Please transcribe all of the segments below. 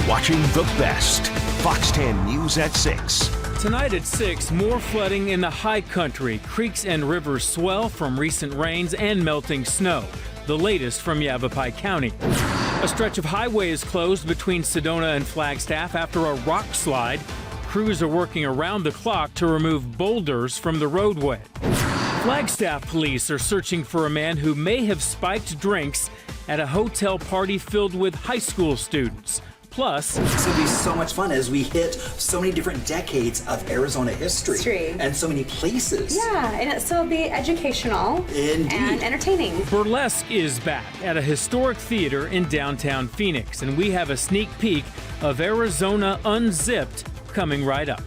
You're watching the best. Fox 10 News at 6. Tonight at 6, more flooding in the high country. Creeks and rivers swell from recent rains and melting snow. The latest from Yavapai County. A stretch of highway is closed between Sedona and Flagstaff after a rock slide. Crews are working around the clock to remove boulders from the roadway. Flagstaff police are searching for a man who may have spiked drinks at a hotel party filled with high school students. Plus, it's going to be so much fun as we hit so many different decades of Arizona history. And so many places. Yeah, and so it'll be educational. Indeed. And entertaining. Burlesque is back at a historic theater in downtown Phoenix, and we have a sneak peek of Arizona Unzipped coming right up.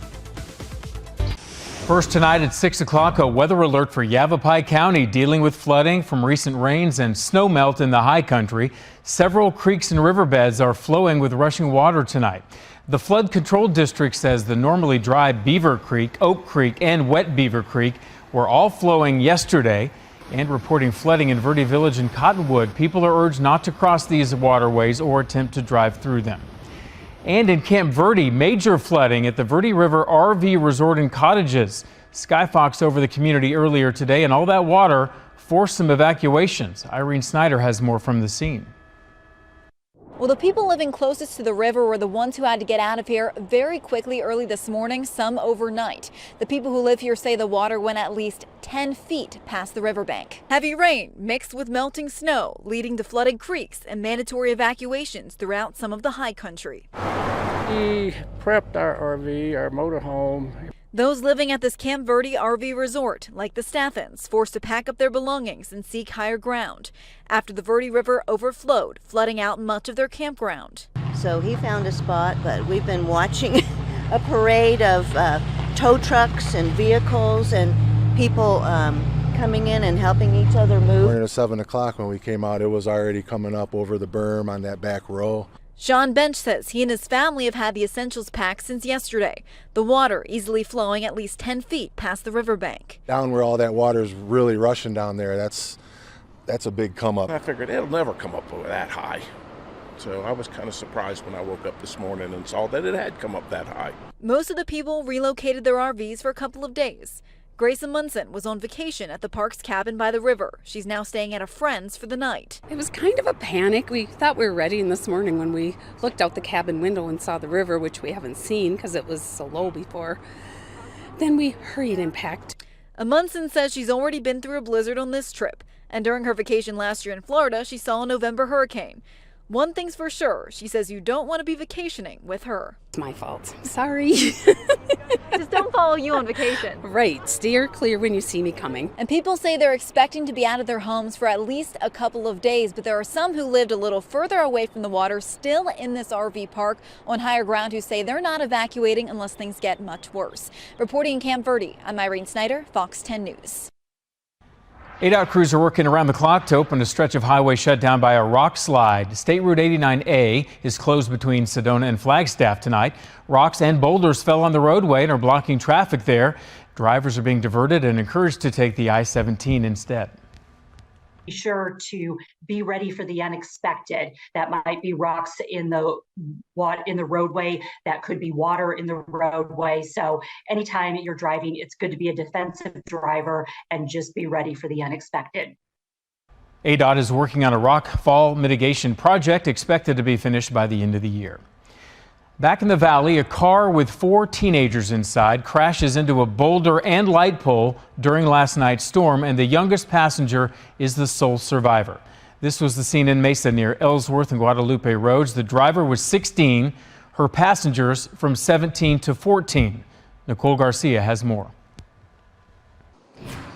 First tonight at 6 o'clock, a weather alert for Yavapai County dealing with flooding from recent rains and snow melt in the high country. Several creeks and riverbeds are flowing with rushing water tonight. The flood control district says the normally dry Beaver Creek, Oak Creek, and Wet Beaver Creek were all flowing yesterday and reporting flooding in Verde Village and Cottonwood. People are urged not to cross these waterways or attempt to drive through them. And in Camp Verde, major flooding at the Verde River RV Resort and Cottages. Skyfox over the community earlier today, and all that water forced some evacuations. Irene Snyder has more from the scene. Well, the people living closest to the river were the ones who had to get out of here very quickly early this morning, some overnight. The people who live here say the water went at least 10 feet past the riverbank. Heavy rain mixed with melting snow, leading to flooded creeks and mandatory evacuations throughout some of the high country. We prepped our RV, our motorhome. Those living at this Camp Verde RV resort, like the Staffens, forced to pack up their belongings and seek higher ground after the Verde River overflowed, flooding out much of their campground. So he found a spot, but we've been watching a parade of tow trucks and vehicles and people coming in and helping each other move. At 7 o'clock when we came out, it was already coming up over the berm on that back row. Sean Bench says he and his family have had the essentials packed since yesterday. The water easily flowing at least 10 feet past the riverbank. Down where all that water is really rushing down there, that's a big come up. I figured it'll never come up over that high. So I was kind of surprised when I woke up this morning and saw that it had come up that high. Most of the people relocated their RVs for a couple of days. Grace Amundsen was on vacation at the park's cabin by the river. She's now staying at a friend's for the night. It was kind of a panic. We thought we were ready, and this morning when we looked out the cabin window and saw the river, which we haven't seen because it was so low before, then we hurried and packed. Amundsen says she's already been through a blizzard on this trip, and during her vacation last year in Florida, she saw a November hurricane. One thing's for sure, she says you don't want to be vacationing with her. It's my fault. Sorry. Just don't follow you on vacation. Right. Steer clear when you see me coming. And people say they're expecting to be out of their homes for at least a couple of days, but there are some who lived a little further away from the water, still in this RV park on higher ground, who say they're not evacuating unless things get much worse. Reporting in Camp Verde, I'm Irene Snyder, Fox 10 News. ADOT crews are working around the clock to open a stretch of highway shut down by a rock slide. State Route 89A is closed between Sedona and Flagstaff tonight. Rocks and boulders fell on the roadway and are blocking traffic there. Drivers are being diverted and encouraged to take the I-17 instead. Be sure to be ready for the unexpected. That might be rocks in the roadway. That could be water in the roadway. So anytime you're driving, it's good to be a defensive driver and just be ready for the unexpected. ADOT is working on a rock fall mitigation project expected to be finished by the end of the year. Back in the valley, a car with 4 teenagers inside crashes into a boulder and light pole during last night's storm, and the youngest passenger is the sole survivor. This was the scene in Mesa near Ellsworth and Guadalupe roads. The driver was 16, her passengers from 17 to 14. Nicole Garcia has more.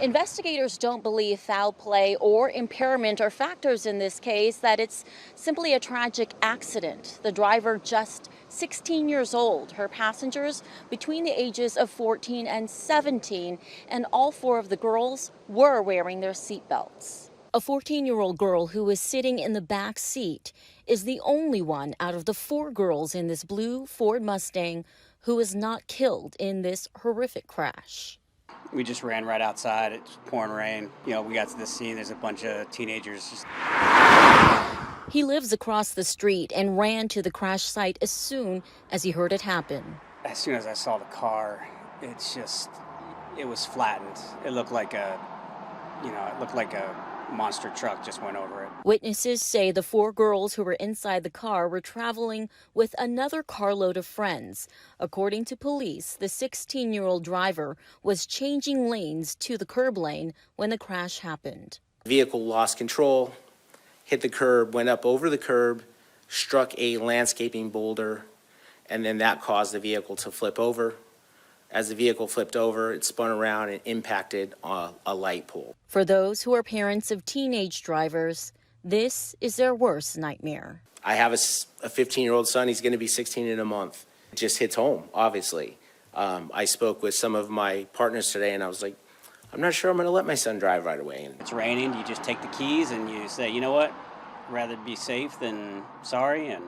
Investigators don't believe foul play or impairment are factors in this case, that it's simply a tragic accident. The driver just 16 years old, her passengers between the ages of 14 and 17, and all 4 of the girls were wearing their seatbelts. A 14-year-old girl who was sitting in the back seat is the only one out of the 4 girls in this blue Ford Mustang who was not killed in this horrific crash. We just ran right outside. It's pouring rain. You know, we got to the scene. There's a bunch of teenagers just He lives across the street and ran to the crash site as soon as he heard it happen. As soon as I saw the car, it was flattened. It looked like a monster truck just went over it. Witnesses say the 4 girls who were inside the car were traveling with another carload of friends. According to police, the 16-year-old driver was changing lanes to the curb lane when the crash happened. The vehicle lost control, hit the curb, went up over the curb, struck a landscaping boulder, and then that caused the vehicle to flip over. As the vehicle flipped over, it spun around and impacted a light pole. For those who are parents of teenage drivers, this is their worst nightmare. I have a 15-year-old son. He's going to be 16 in a month. It just hits home, obviously. I spoke with some of my partners today, and I was like, I'm not sure I'm going to let my son drive right away. And it's raining. You just take the keys and you say, you know what? Rather be safe than sorry. And,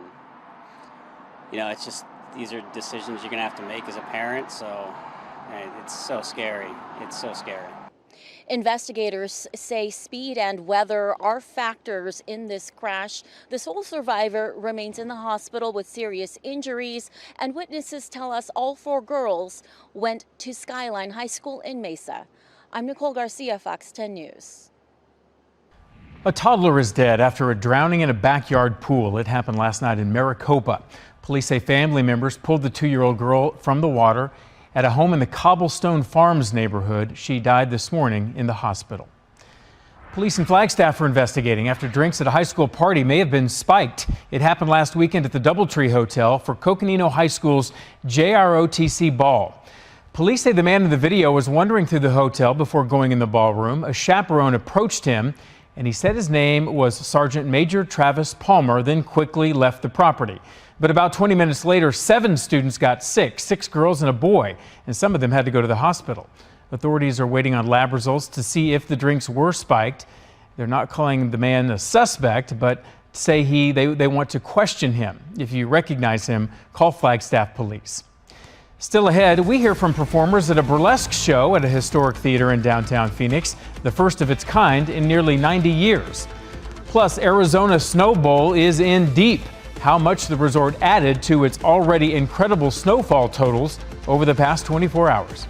it's just, these are decisions you're going to have to make as a parent. So it's so scary. It's so scary. Investigators say speed and weather are factors in this crash. The sole survivor remains in the hospital with serious injuries, and witnesses tell us all 4 girls went to Skyline High School in Mesa. I'm Nicole Garcia, Fox 10 News. A toddler is dead after a drowning in a backyard pool. It happened last night in Maricopa. Police say family members pulled the 2-year-old girl from the water at a home in the Cobblestone Farms neighborhood. She died this morning in the hospital. Police in Flagstaff are investigating after drinks at a high school party may have been spiked. It happened last weekend at the Doubletree Hotel for Coconino High School's JROTC ball. Police say the man in the video was wandering through the hotel before going in the ballroom. A chaperone approached him, and he said his name was Sergeant Major Travis Palmer, then quickly left the property. But about 20 minutes later, 7 students got sick, 6 girls and a boy, and some of them had to go to the hospital. Authorities are waiting on lab results to see if the drinks were spiked. They're not calling the man a suspect, but say they want to question him. If you recognize him, call Flagstaff Police. Still ahead, we hear from performers at a burlesque show at a historic theater in downtown Phoenix, the first of its kind in nearly 90 years. Plus, Arizona Snow Bowl is in deep. How much the resort added to its already incredible snowfall totals over the past 24 hours.